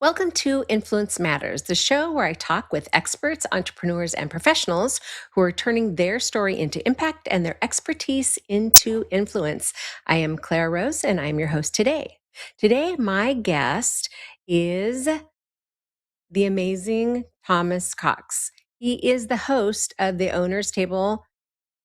Welcome to Influence Matters, the show where I talk with experts, entrepreneurs, and professionals who are turning their story into impact and their expertise into influence. I am Clara Rose, and I'm your host today. Today, my guest is the amazing Thomas Cox. He is the host of the Owner's Table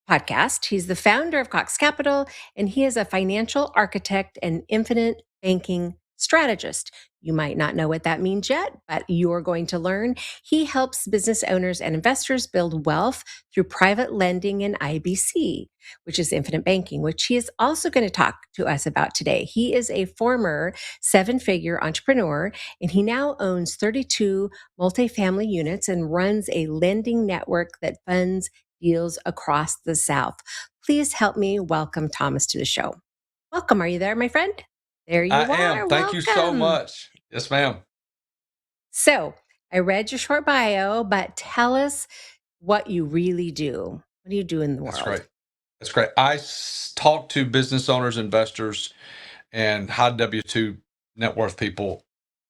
podcast. He's the founder of Cox Capitol, and he is a financial architect and infinite banking strategist. You might not know what that means yet, but you're going to learn. He helps business owners and investors build wealth through private lending and IBC, which is infinite banking, which he is also going to talk to us about today. He is a former seven-figure entrepreneur, and he now owns 32 multifamily units and runs a lending network that funds deals across the South. Please help me welcome Thomas to the show. Welcome. Are you there, my friend? There I you am. are. Thank you so Welcome. much. Yes, ma'am. So I read your short bio, but tell us what you really do. What do you do in the That's world? great. That's great. Talk to business owners, investors, and high W-2 net worth people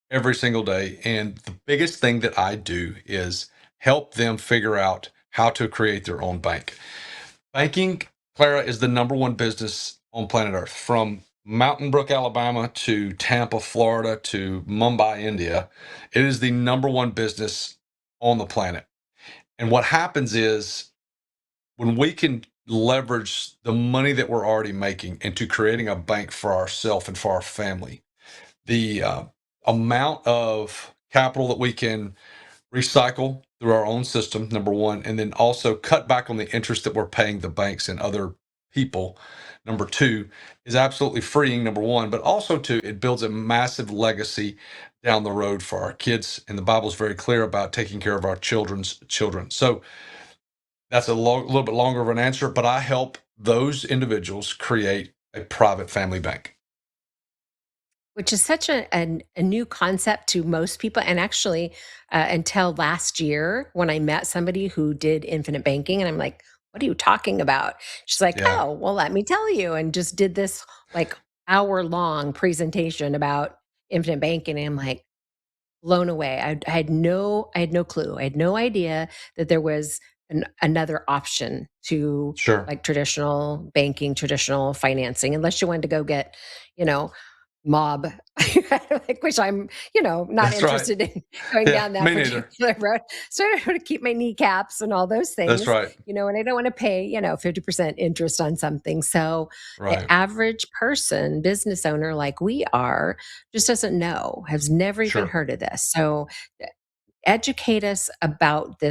every single day. And the biggest thing that I do is help them figure out how to create their own bank. Banking, Clara, is the number one business on planet Earth. From Mountain Brook, Alabama to Tampa, Florida to Mumbai, India, it is the number one business on the planet. And what happens is when we can leverage the money that we're already making into creating a bank for ourselves and for our family, the amount of capital that we can recycle through our own system, number one, and then also cut back on the interest that we're paying the banks and other people, number two, is absolutely freeing, number one, but also two, it builds a massive legacy down the road for our kids. And the Bible is very clear about taking care of our children's children. So that's a little bit longer of an answer, but I help those individuals create a private family bank. Which is such a new concept to most people. And actually, until last year, when I met somebody who did infinite banking, and I'm like, what are you talking about? She's like, Yeah, oh, well, let me tell you. And just did this like hour-long presentation about infinite banking. And I'm like, blown away. I had no clue. I had no idea that there was another option to sure. like traditional banking, traditional financing, unless you wanted to go get, you know, mob, like, which I'm, not That's right. interested in going Yeah, down that me neither. particular road. So I don't want to keep my kneecaps and all those That's things, right. and I don't want to pay, 50% interest on something. So the Right. average person, business owner like we are, just doesn't know, has never even Sure. heard of this. So educate us about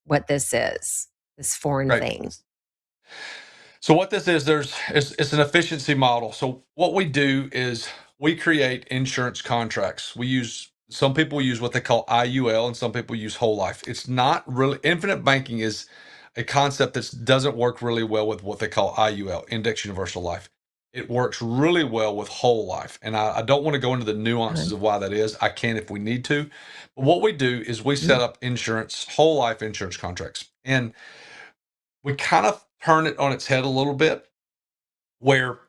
what this is, this foreign Great. thing. So what this is, it's an efficiency model. So what we do is we create insurance contracts. Some people use what they call IUL and some people use whole life. It's not really infinite banking is a concept that doesn't work really well with what they call IUL, Index Universal Life. It works really well with whole life. And I don't want to go into the nuances Uh-huh. of why that is. I can if we need to. But what we do is we set up whole life insurance contracts. And we kind of turn it on its head a little bit where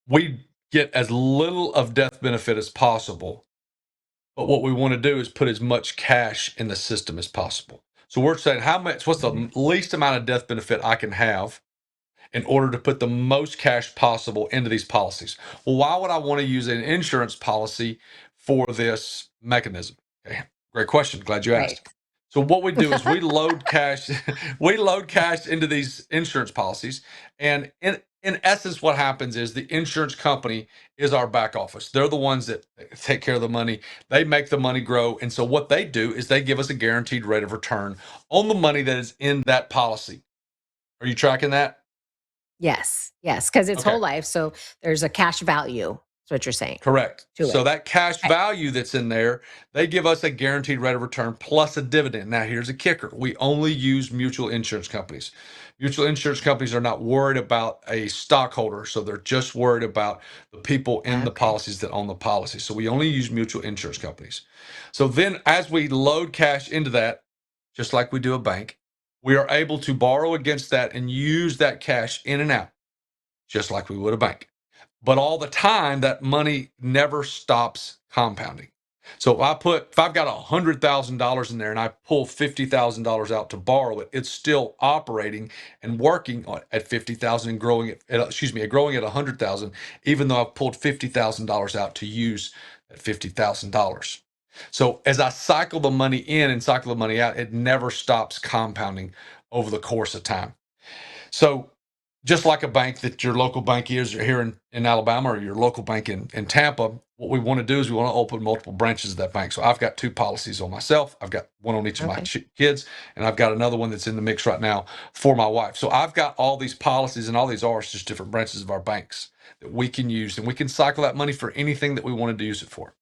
we get as little of death benefit as possible. But what we want to do is put as much cash in the system as possible. So we're saying what's the least amount of death benefit I can have in order to put the most cash possible into these policies. Well, why would I want to use an insurance policy for this mechanism? Okay, great question. Glad you Right. asked. So what we do is we load cash, we load cash into these insurance policies, and in essence, what happens is the insurance company is our back office. They're the ones that take care of the money. They make the money grow, and so what they do is they give us a guaranteed rate of return on the money that is in that policy. Are you tracking that? Yes, yes, because it's whole Okay. life, so there's a cash value. That's what you're saying Correct. to So it. that cash Okay. value that's in there, they give us a guaranteed rate of return plus a dividend. Now, here's a kicker. We only use mutual insurance companies. Mutual insurance companies are not worried about a stockholder, so they're just worried about the people in the Okay. policies that own the policy. So we only use mutual insurance companies. So then as we load cash into that, just like we do a bank, we are able to borrow against that and use that cash in and out, just like we would a bank. But all the time, that money never stops compounding. So if I've got $100,000 in there and I pull $50,000 out to borrow it, it's still operating and working at 50,000 and growing growing at 100,000, even though I've pulled $50,000 out to use at $50,000. So as I cycle the money in and cycle the money out, it never stops compounding over the course of time. So just like a bank that your local bank is here in Alabama, or your local bank in Tampa, what we want to do is we want to open multiple branches of that bank. So I've got two policies on myself. I've got one on each of my Okay. kids, and I've got another one that's in the mix right now for my wife. So I've got all these policies, and all these are just different branches of our banks that we can use, and we can cycle that money for anything that we wanted to use it for.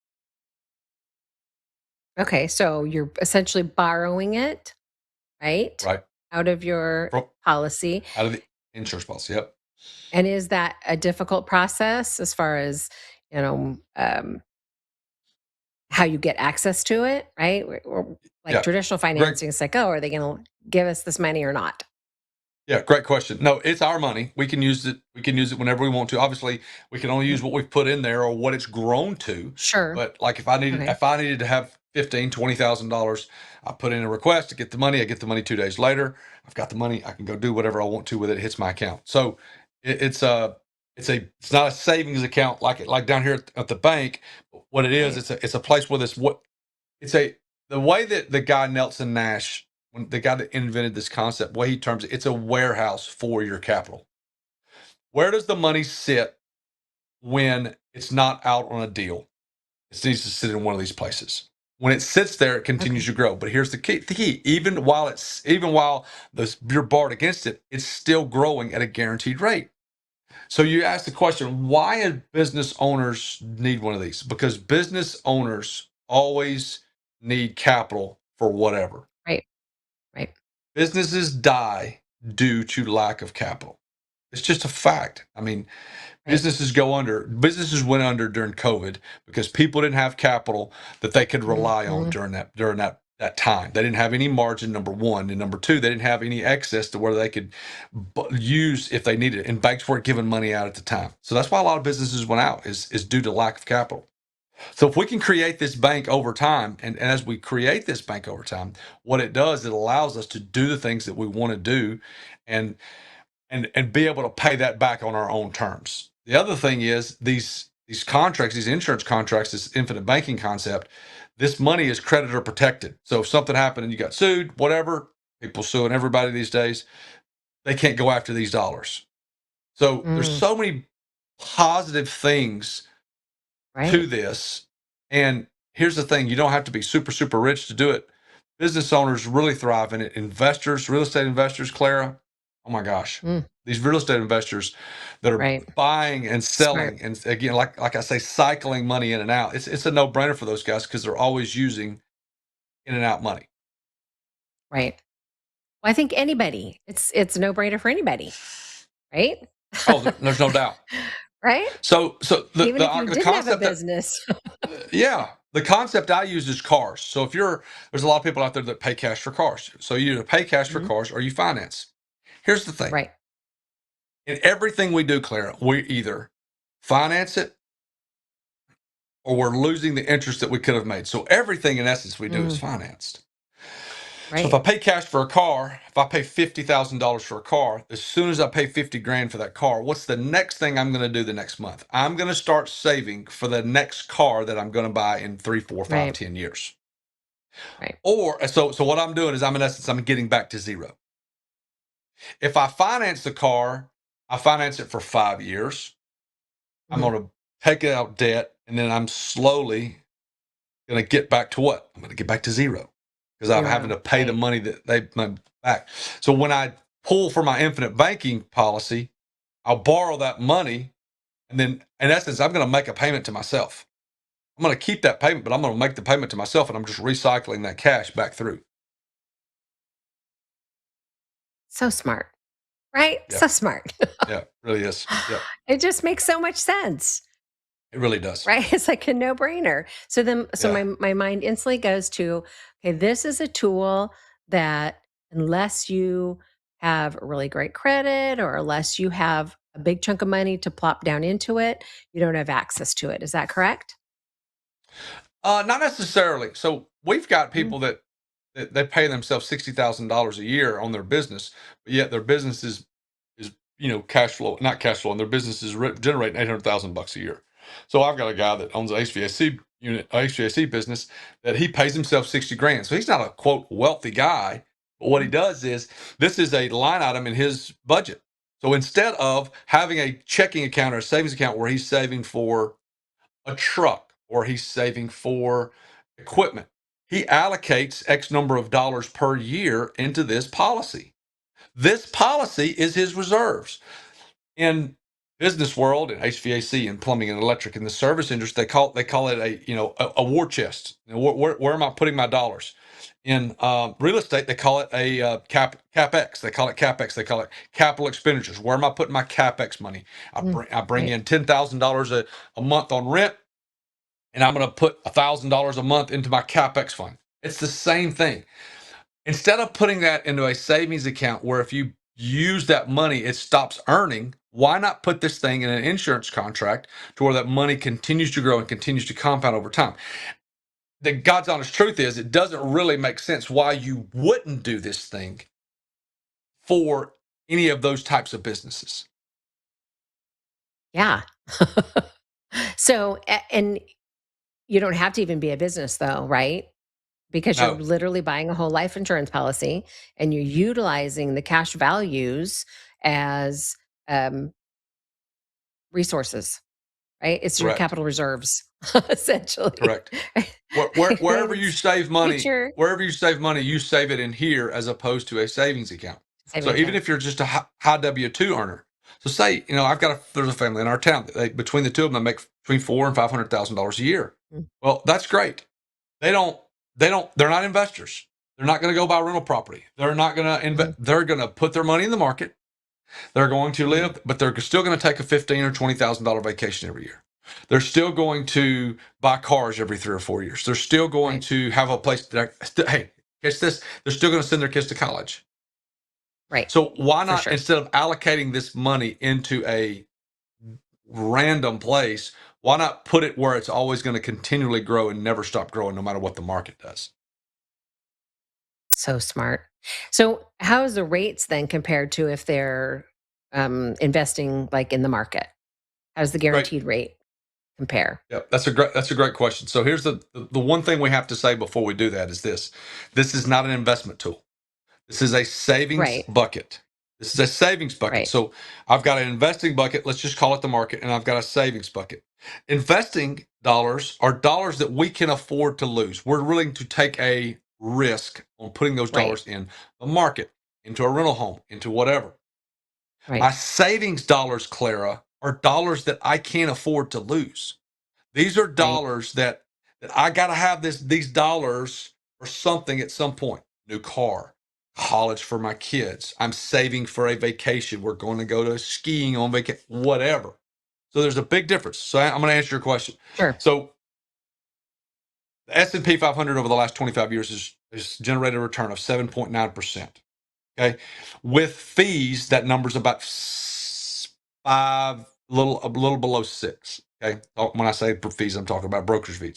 Okay. So you're essentially borrowing it, right? Right? Out of your From policy. out of the insurance policy. Yep. And is that a difficult process as far as, you know, how you get access to it, right? Or like Yeah. traditional Great. financing, it's like, oh, are they going to give us this money or not? Yeah, great question. No, it's our money. We can use it. We can use it whenever we want to. Obviously, we can only Mhm. use what we've put in there or what it's grown to. Sure. But like Okay. if I needed to have $15,000, $20,000, I put in a request to get the money. I get the money 2 days later. I've got the money. I can go do whatever I want to with it. It hits my account. So it's not a savings account like down here at the bank. What it is, Right. it's a place where it's a the way that the guy Nelson Nash, when the guy that invented this concept, way he terms it, it's a warehouse for your capital. Where does the money sit when it's not out on a deal? It needs to sit in one of these places. When it sits there, it continues Okay. to grow. But here's the key: even while you're barred against it, it's still growing at a guaranteed rate. So you ask the question, why do business owners need one of these? Because business owners always need capital for whatever. Right. Right. Businesses die due to lack of capital. It's just a fact. I mean, Right. businesses went under during COVID because people didn't have capital that they could rely on Mhm. during that time. They didn't have any margin, number one, and number two, they didn't have any excess to where they could use if they needed it. And banks weren't giving money out at the time, so that's why a lot of businesses went out is due to lack of capital. So if we can create this bank over time, and as we create this bank over time, what it does, it allows us to do the things that we want to do, and and be able to pay that back on our own terms. The other thing is these contracts, these insurance contracts, this infinite banking concept, this money is creditor protected. So if something happened and you got sued, whatever, people suing everybody these days, they can't go after these dollars. So there's Mm. so many positive things to Right. this. And here's the thing, you don't have to be super, super rich to do it. Business owners really thrive in it. Investors, real estate investors, Clara, oh my gosh, Mm. these real estate investors that are Right. buying and Smart. selling, and again, like I say, cycling money in and out. It's a no brainer for those guys because they're always using in and out money. Right. Well, I think anybody, it's a no-brainer for anybody, right? Oh, there's no doubt. Right? So Even if you the didn't have a concept that business. yeah, the concept I use is cars. So there's a lot of people out there that pay cash for cars. So you either pay cash for Mhm. cars or you finance. Here's the thing. Right. In everything we do, Clara, we either finance it or we're losing the interest that we could have made. So everything in essence we do is Mm. financed. So if I Right. pay cash for a car, if I pay $50,000 for a car, as soon as I pay 50 grand for that car, what's the next thing I'm going to do the next month? I'm going to start saving for the next car that I'm going to buy in 3, 4, 5, Right. 10 years. Right. Or so what I'm doing is I'm getting back to zero. If I finance the car, I finance it for 5 years. I'm Mhm. going to take out debt, and then I'm slowly going to get back to what? I'm going to get back to zero because I'm having to 0. pay the Right. money that they back. So when I pull for my infinite banking policy, I'll borrow that money, and then in essence, I'm going to make a payment to myself. I'm going to keep that payment, but I'm going to make the payment to myself, and I'm just recycling that cash back through. So smart. Right? Yeah, So smart. yeah, it really is. Yeah, It just makes so much sense. it really does. Right? It's like a no-brainer. So Yeah. my mind instantly goes to, okay, this is a tool that unless you have really great credit or unless you have a big chunk of money to plop down into it, you don't have access to it. Is that correct? Not necessarily. So we've got Mm, people that they pay themselves $60,000 a year on their business, but yet their business is cash flow, not cash flow, and their business is generating 800,000 bucks a year. So I've got a guy that owns an HVAC unit, HVAC business, that he pays himself 60 grand. So he's not a quote wealthy guy, but what he mm, does is this is a line item in his budget. So instead of having a checking account or a savings account where he's saving for a truck or he's saving for equipment, he allocates X number of dollars per year into this policy. This policy is his reserves. In business world, in HVAC and plumbing and electric, in the service industry, they call it a war chest. Where am I putting my dollars? In real estate, they call it a capex. They call it capex. They call it capital expenditures. Where am I putting my capex money? mm. I bring Right. in $10,000 a month on rent, and I'm going to put $1,000 a month into my capex fund. It's the same thing. Instead of putting that into a savings account where if you use that money, it stops earning, why not put this thing in an insurance contract to where that money continues to grow and continues to compound over time? The God's honest truth is, it doesn't really make sense why you wouldn't do this thing for any of those types of businesses. Yeah. So, and you don't have to even be a business though, right? Because you're No, literally buying a whole life insurance policy and you're utilizing the cash values as um, resources, right? It's your correct, capital reserves, essentially. correct. Wherever you It's save money, future you save it in here as opposed to a savings account. saving So even account. if you're just a high W-2 earner, so say, there's a family in our town that between the two of them, they make between $400,000 and $500,000 a year. Mm, Well, that's great. They don't, they're not investors. They're not going to go buy rental property. They're not going to invest. mhm, They're going to put their money in the market. They're going to mhm. live, but they're still going to take a $15,000 or $20,000 vacation every year. They're still going to buy cars every 3 or 4 years. They're still going Right, to have a place that, hey, catch this. They're still going to send their kids to college. right, So why for not, sure. instead of allocating this money into a random place, why not put it where it's always going to continually grow and never stop growing no matter what the market does? So smart. So, how is the rates then compared to if they're investing like in the market? How's the Great. guaranteed rate compare? Yeah, that's a great question. So here's the one thing we have to say before we do that is this. This is not an investment tool. This is a savings Right, bucket. This is a savings bucket. right, So I've got an investing bucket, let's just call it the market, and I've got a savings bucket. Investing dollars are dollars that we can afford to lose. We're willing to take a risk on putting those right, dollars in the market, into a rental home, into whatever. My right, savings dollars, Clara, are dollars that I can't afford to lose. These are right. dollars that I got to have these dollars for something at some point. New car, college for my kids. I'm saving for a vacation. We're going to go to skiing on vacation, whatever. So there's a big difference. So I'm going to answer your question. Sure. So the S&P 500 over the last 25 years has generated a return of 7.9%. Okay. With fees, that number's about five, a little below six. Okay. When I say fees, I'm talking about brokerage fees.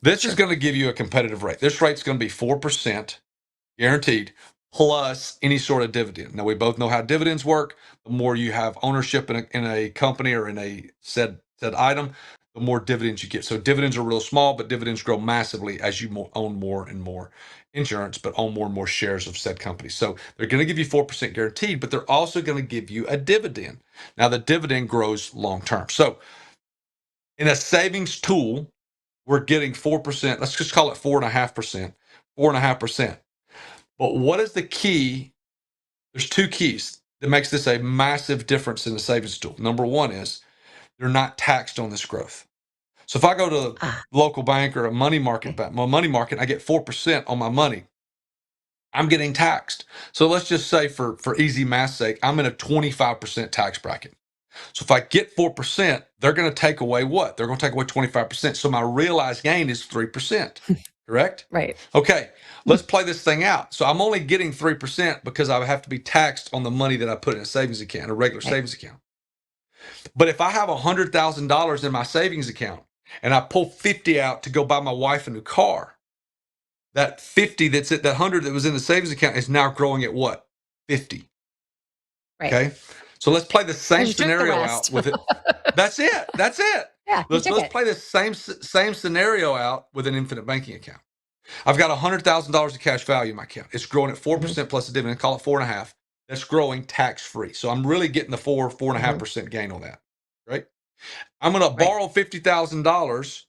This is Sure. going to give you a competitive rate. This rate's going to be 4% guaranteed, plus any sort of dividend. Now, we both know how dividends work. The more you have ownership in a company or in a said item, the more dividends you get. So dividends are real small, but dividends grow massively as you own more and more insurance, but own more and more shares of said company. So they're going to give you 4% guaranteed, but they're also going to give you a dividend. Now, the dividend grows long term. So in a savings tool, we're getting 4%. Let's just call it 4.5%. 4.5%. But what is the key? There's two keys that makes this a massive difference in the savings tool. Number one is they're not taxed on this growth. So if I go to the Ah, local bank or a money market okay. bank, my money market, I get 4% on my money. I'm getting taxed. So let's just say for easy math's sake, I'm in a 25% tax bracket. So if I get 4%, they're going to take away what? They're going to take away 25%. So my realized gain is 3%. Correct? Right. Okay, let's play this thing out. So I'm only getting 3% because I have to be taxed on the money that I put in a savings account, a regular Right. savings account. But if I have $100,000 in my savings account and I pull 50 out to go buy my wife a new car, that 50 that's at that 100 that was in the savings account is now growing at what? 50. Right. Okay. So let's play the Because same you took the scenario out rest. with it. That's it. That's it. Yeah, you took Let's it. play the same scenario out with an infinite banking account. I've got $100,000 of cash value in my account. It's growing at Hmm. 4% plus a dividend. Call it 4.5. That's growing tax free. So I'm really getting the 4.5% gain on that. Right. I'm going to Right. borrow $50,000,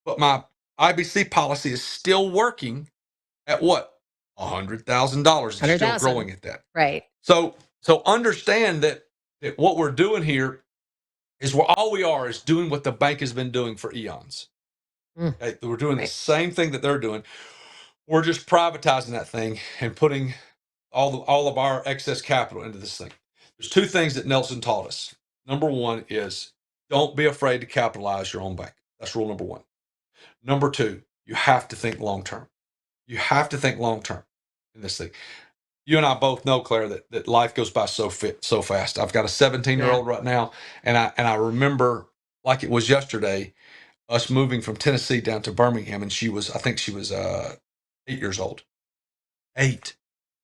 but my IBC policy is still working at what? $100,000. It's still 100,000. growing at that. Right. So understand that what we're doing here is all we are is doing what the bank has been doing for eons. Mm, Okay? We're doing the right. same thing that they're doing. We're just privatizing that thing and putting all of our excess capital into this thing. There's two things that Nelson taught us. Number one is don't be afraid to capitalize your own bank. That's rule number one. Number two, you have to think long term. You have to think long term in this thing. You and I both know, Claire, that life goes by so fast. I've got a 17-year-old Yeah. right now, and I remember like it was yesterday us moving from Tennessee down to Birmingham, and I think she was 8 years old, 8,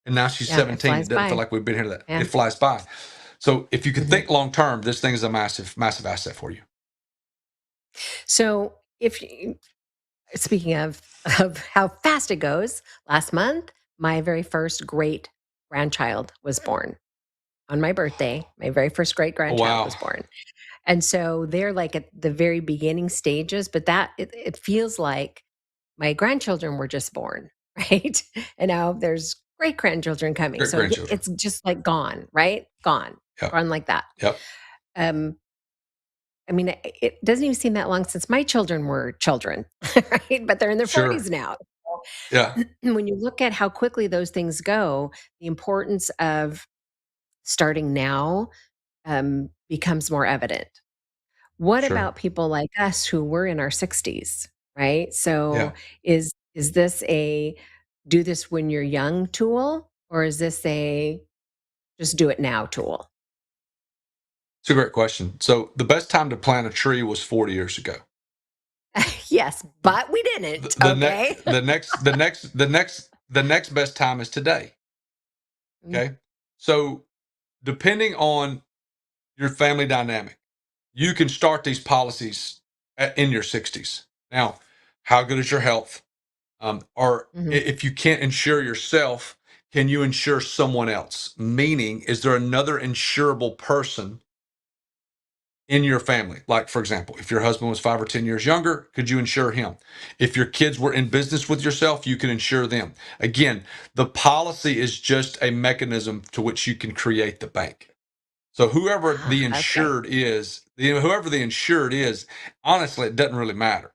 and now she's Yeah. It 17. It flies doesn't feel by. like we've been here that it Yeah. flies by. So if you can Hmm. think long term, this thing is a massive asset for you. So, if you, speaking of how fast it goes, last month my very first great grandchild was born on my birthday. My very first great Oh grandchild wow, was born, and so they're like at the very beginning stages. But it feels like my grandchildren were just born, right? And now there's great grandchildren coming. great So grandchildren. it's just like gone, right? Yep, Gone like that. yep, Um, I mean, it doesn't even seem that long since my children were children, right? But they're in their sure, 40s now. yeah, When you look at how quickly those things go, the importance of starting now becomes more evident. What sure, about people like us who were in our 60s, right? yeah. So is this a do this when you're young tool, or is this a just do it now tool? It's a great question. So the best time to plant a tree was 40 years ago. Yes, but we didn't. The next Okay. the next best time is today. Mm, Okay. So depending on your family dynamic, you can start these policies in your 60s. Now, how good is your health? Or mhm. if you can't insure yourself, can you insure someone else? Meaning, is there another insurable person in your family? Like, for example, if your husband was 5 or 10 years younger, could you insure him? If your kids were in business with yourself, you can insure them. Again, the policy is just a mechanism to which you can create the bank. So Ah, okay. whoever the insured is, honestly, it doesn't really matter.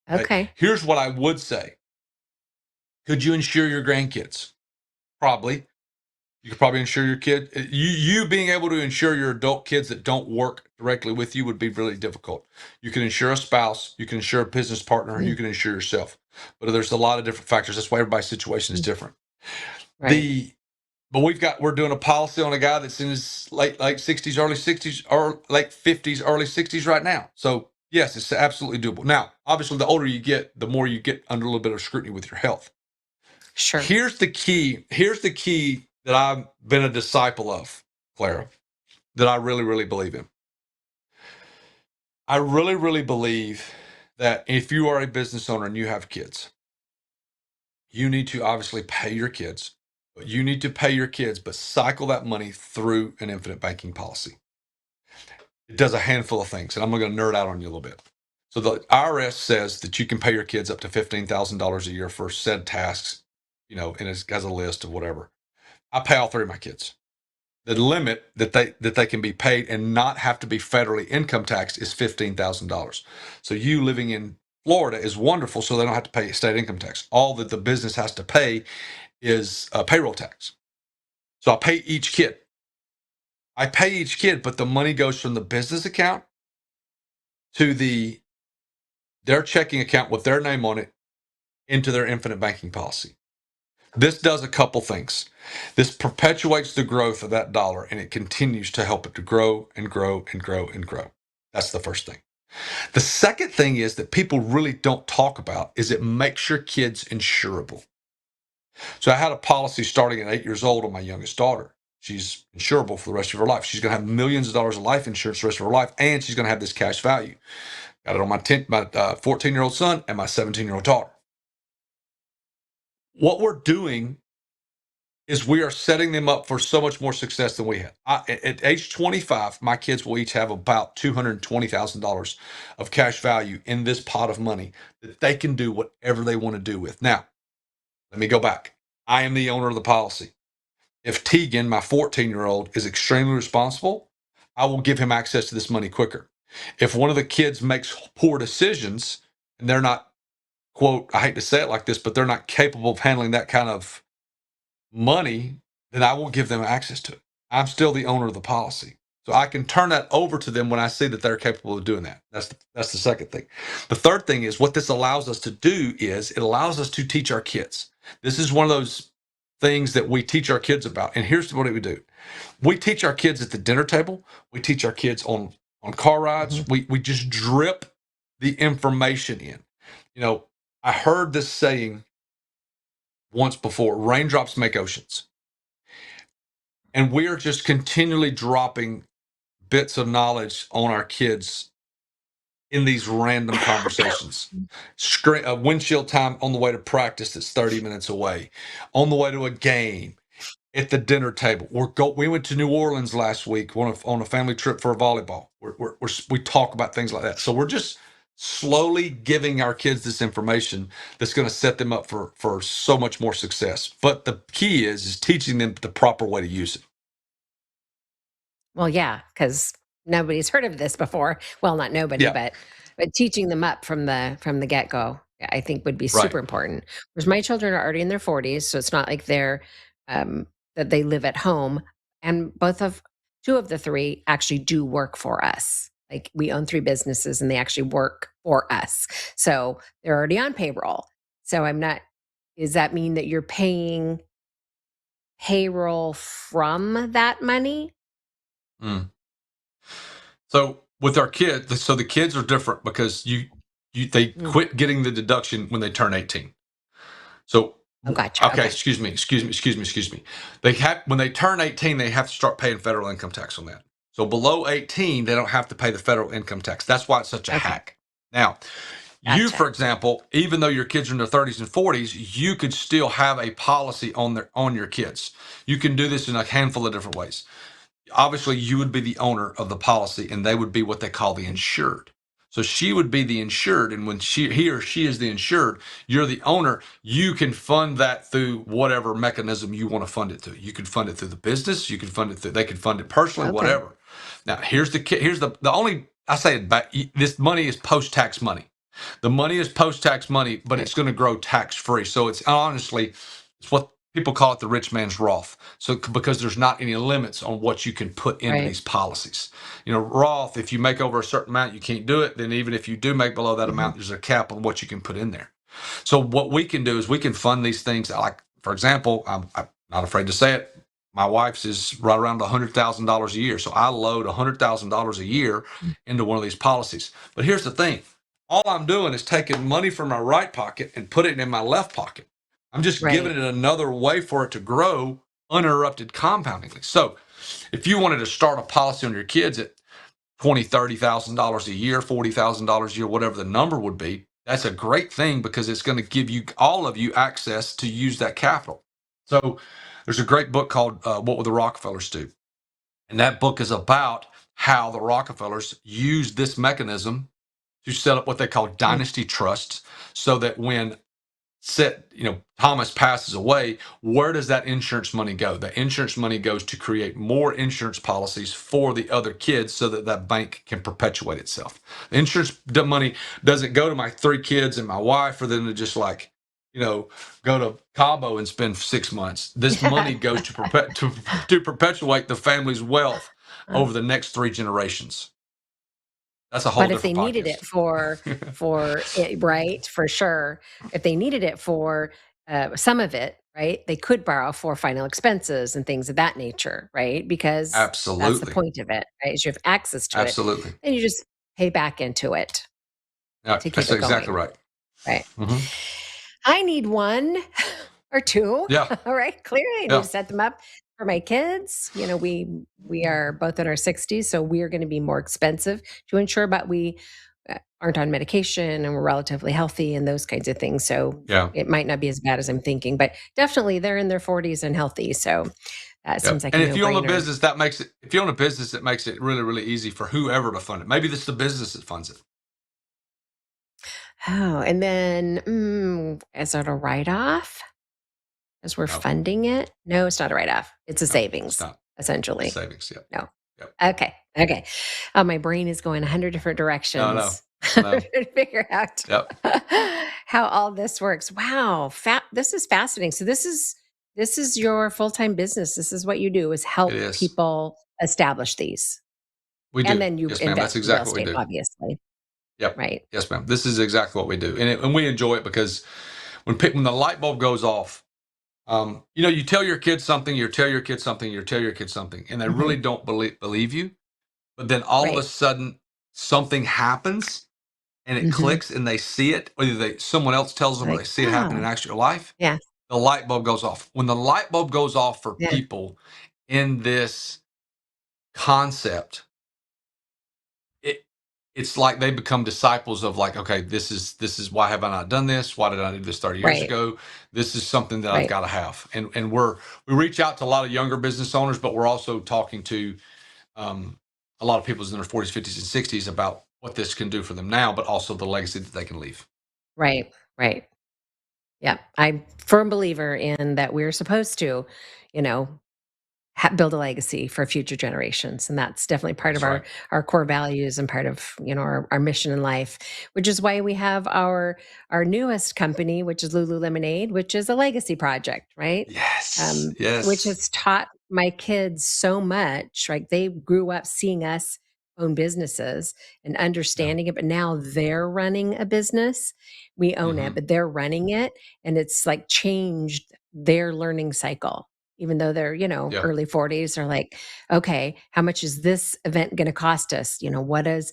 Okay. Okay. Here's what I would say. Could you insure your grandkids? Probably. You could probably insure your kid. You being able to insure your adult kids that don't work directly with you would be really difficult. You can insure a spouse, you can insure a business partner, and you Mm, can insure yourself. But there's a lot of different factors. That's why everybody's situation is mm, different. right. The but we're doing a policy on a guy that's in his late 60s, early 60s, or late 50s, early 60s right now. So yes, it's absolutely doable. Now, obviously, the older you get, the more you get under a little bit of scrutiny with your health. Sure. Here's the key. Here's the key that I've been a disciple of, Clara, that I really, really believe in. I really, really believe that if you are a business owner and you have kids, you need to obviously pay your kids, but you need to pay your kids, but cycle that money through an infinite banking policy. It does a handful of things, and I'm going to nerd out on you a little bit. So the IRS says that you can pay your kids up to $15,000 a year for said tasks, and it has a list of whatever. I pay all three of my kids. The limit that they can be paid and not have to be federally income taxed is $15,000. So you living in Florida is wonderful, so they don't have to pay state income tax. All that the business has to pay is payroll tax. So I pay each kid, but the money goes from the business account to their checking account with their name on it into their infinite banking policy. This does a couple things. This perpetuates the growth of that dollar, and it continues to help it to grow and grow and grow and grow. That's the first thing. The second thing is that people really don't talk about is it makes your kids insurable. So I had a policy starting at 8 years old on my youngest daughter. She's insurable for the rest of her life. She's going to have millions of dollars of life insurance the rest of her life, and she's going to have this cash value. Got it on my 14-year-old son and my 17-year-old daughter. What we're doing is we are setting them up for so much more success than we have. At age 25, my kids will each have about $220,000 of cash value in this pot of money that they can do whatever they want to do with. Now, let me go back. I am the owner of the policy. If Tegan, my 14-year-old, is extremely responsible, I will give him access to this money quicker. If one of the kids makes poor decisions and they're not, quote, I hate to say it like this, but they're not capable of handling that kind of money, then I won't give them access to it. I'm still the owner of the policy. So I can turn that over to them when I see that they're capable of doing that. That's the second thing. The third thing is what this allows us to do is it allows us to teach our kids. This is one of those things that we teach our kids about. And here's what we do. We teach our kids at the dinner table. We teach our kids on car rides. Mhm. We just drip the information in. You know, I heard this saying once before, raindrops make oceans. And we are just continually dropping bits of knowledge on our kids in these random conversations. Windshield time on the way to practice that's 30 minutes away, on the way to a game, at the dinner table. We went to New Orleans last week on a family trip for a volleyball. We talk about things like that. So we're just slowly giving our kids this information that's going to set them up for so much more success. But the key is teaching them the proper way to use it. Well, yeah, because nobody's heard of this before. Well, not nobody, Yeah, but teaching them up from the get go, I think would be right. super important. Whereas my children are already in their 40s, so it's not like they're that they live at home. And two of the three actually do work for us. Like we own three businesses, and they actually work for us. So they're already on payroll. So I'm not. Does that mean that you're paying payroll from that money? Mm. So with our kids, so the kids are different because they Mm. quit getting the deduction when they turn 18. So Oh, gotcha. okay, Okay. excuse me. They have when they turn 18, they have to start paying federal income tax on that. So below 18, they don't have to pay the federal income tax. That's why it's such a Okay. hack. Now, you, Gotcha. for example, even though your kids are in their 30s and 40s, you could still have a policy on your kids. You can do this in a handful of different ways. Obviously you would be the owner of the policy and they would be what they call the insured. So she would be the insured, and when he or she is the insured, you're the owner. You can fund that through whatever mechanism you want to fund it through. You can fund it through the business. You can fund it through. They can fund it personally, Okay. whatever. Now here's the only I say it back. This money is post tax money. The money is post tax money, but Right. it's going to grow tax free. So it's honestly, it's what people call it the rich man's Roth. So because there's not any limits on what you can put into Right. these policies. You know, Roth, if you make over a certain amount, you can't do it. Then even if you do make below that Mhm. amount, there's a cap on what you can put in there. So what we can do is we can fund these things. Like for example, I'm not afraid to say it. My wife's is right around $100,000 a year. So I load $100,000 a year Mm. into one of these policies. But here's the thing. All I'm doing is taking money from my right pocket and putting it in my left pocket. I'm just giving Right. it another way for it to grow uninterrupted compoundingly. So if you wanted to start a policy on your kids at $20,000, $30,000 a year, $40,000 a year, whatever the number would be, that's a great thing because it's going to give you all of you access to use that capital. So there's a great book called What Would the Rockefellers Do? And that book is about how the Rockefellers used this mechanism to set up what they call Mm. dynasty trusts so that when Thomas passes away, where does that insurance money go? The insurance money goes to create more insurance policies for the other kids so that that bank can perpetuate itself. The insurance money doesn't go to my three kids and my wife for them to just go to Cabo and spend 6 months. This money goes to perpetuate the family's wealth Uh, over the next three generations. That's a whole but if they different needed podcast. it for it, right, for sure. If they needed it for some of it, right, they could borrow for final expenses and things of that nature, right? Because that's the Absolutely. point of it, right? Is you have access to it. Absolutely. Then you just pay back into it Yeah, to keep that's it exactly going. right. Right. Hmm. I need one or two. Yeah, All right. Clearly, I need yeah, to set them up for my kids. We are both in our 60s, so we are going to be more expensive to insure, but we aren't on medication and we're relatively healthy and those kinds of things. So yeah, it might not be as bad as I'm thinking, but definitely they're in their 40s and healthy. So that yeah. seems like a And if no you own a brainer. business, that makes it. If you own a business, it makes it really, really easy for whoever to fund it. Maybe this is the business that funds it. Oh, and then is it a write off as we're No, funding it? No, it's not a write off. It's a no, it's savings, not. It's essentially. savings. Yeah, No. yep. Okay. Okay. My brain is going 100 different No, no, directions no. to figure out Yep, how all this works. Wow. This is fascinating. So this is your full-time business. This is what you do is it help is. people establish these. We And do. then you Yes, ma'am. That's invest in real exactly what estate, we do. obviously. Yep. Right. Yes, ma'am. This is exactly what we do, and we enjoy it because when the light bulb goes off, you tell your kids something, you tell your kids something, you tell your kids something, and they really Hmm. don't believe you. But then all of a Right. sudden, something happens, and it Hmm. clicks, and they see it, or someone else tells them, or Like, they see it happen oh, in actual life. yeah. The light bulb goes off. When the light bulb goes off for Yeah. people in this concept, it it's like they become disciples of, like, okay, this is why have I not done this? Why did I do this 30 years Right. ago? This is something that I've Right. got to have. And we reach out to a lot of younger business owners, but we're also talking to um, a lot of people in their 40s, 50s, and 60s about what this can do for them now, but also the legacy that they can leave. Right. Right. Yeah. I'm firm believer in that we're supposed to, you know, build a legacy for future generations, and that's definitely part of That's right. our core values and part of our mission in life, which is why we have our newest company, which is Lulu Lemonade, which is a legacy project, right? Yes. Which Yes. has taught my kids so much. Like they grew up seeing us own businesses and Yeah. understanding it, but now they're running a business. We own it, Hmm. but they're running it, and it's like changed their learning cycle. Even though they're, Yeah. early 40s, are like, okay, how much is this event going to cost us? What does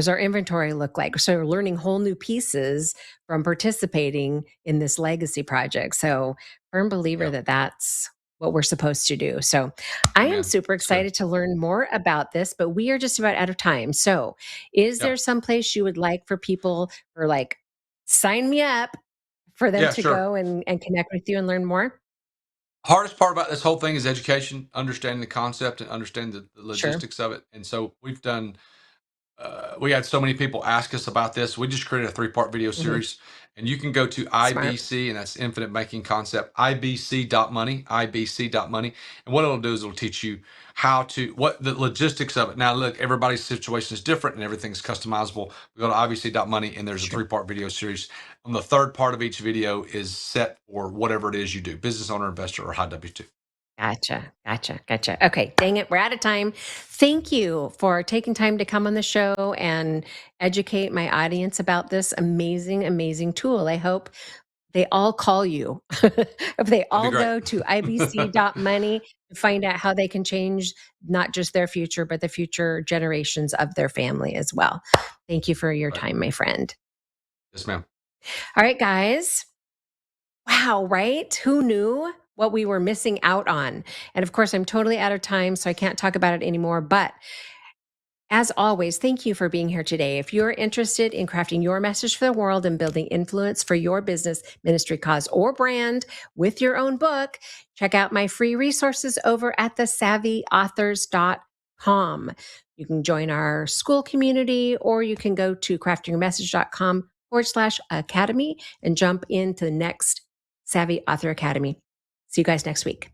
our inventory look like? So we're learning whole new pieces from participating in this legacy project. So firm believer Yeah. that that's what we're supposed to do. So I am Amen. super That's good. excited to learn more about this, but we are just about out of time. So is Yeah. there some place you would like for people, or like, sign me up for them Yeah. to Sure. go and connect with you and learn more? Hardest part about this whole thing is education, understanding the concept and understanding the Sure. logistics of it. And so we had so many people ask us about this. We just created a 3-part video Mhm. series, and you can go to Smart. IBC, and that's Infinite Banking Concept, IBC.money, IBC.money. And what it'll do is it'll teach you what the logistics of it. Now, look, everybody's situation is different and everything's customizable. We go to IBC.money, and there's a Sure. 3-part video series. On the third part of each video is set for whatever it is you do, business owner, investor, or high W2. Gotcha. Gotcha. Gotcha. Okay. Dang it. We're out of time. Thank you for taking time to come on the show and educate my audience about this amazing, amazing tool. I hope they all call you. If they That'd be all great. go to ibc.money to find out how they can change not just their future, but the future generations of their family as well. Thank you for your Right. time, my friend. Yes, ma'am. All right, guys. Wow, right? Who knew what we were missing out on? And of course, I'm totally out of time, so I can't talk about it anymore. But as always, thank you for being here today. If you're interested in crafting your message for the world and building influence for your business, ministry, cause, or brand with your own book, check out my free resources over at thesavvyauthors.com. You can join our school community, or you can go to craftingyourmessage.com/academy and jump into the next Savvy Author Academy. See you guys next week.